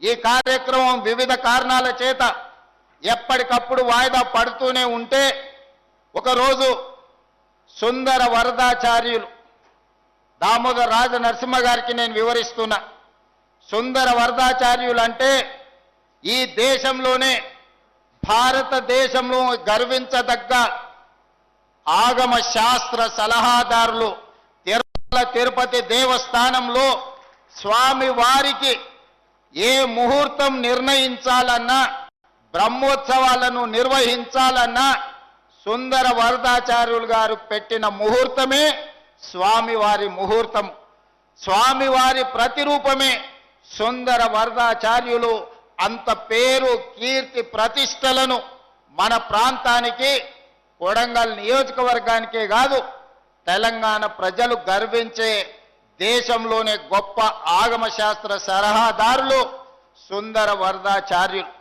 ఈ కార్యక్రమం వివిధ కారణాల చేత ఎప్పటికప్పుడు వాయిదా పడుతూనే ఉంటే ఒకరోజు సుందర వరదాచార్యులు దామోదర రాజ నరసింహ గారికి నేను వివరిస్తున్నా. సుందర వరదాచార్యులు అంటే ఈ దేశంలోనే భారతదేశంలో గర్వించదగ్గ ఆగమ శాస్త్ర సలహాదారులు. తిరుపతి దేవస్థానంలో స్వామి వారికి ఏ ముహూర్తం నిర్ణయించాలన్నా, బ్రహ్మోత్సవాలను నిర్వహించాలన్నా సుందర వరదాచార్యులు గారు పెట్టిన ముహూర్తమే స్వామివారి ముహూర్తం. స్వామివారి ప్రతిరూపమే సుందర వరదాచార్యులు. అంత పేరు, కీర్తి, ప్రతిష్టలను మన ప్రాంతానికి, కొడంగల్ నియోజకవర్గానికే కాదు తెలంగాణ ప్రజలు గర్వించే దేశంలోనే గొప్ప ఆగమ శాస్త్ర సలహాదారులు సుందర వరదాచార్యులు.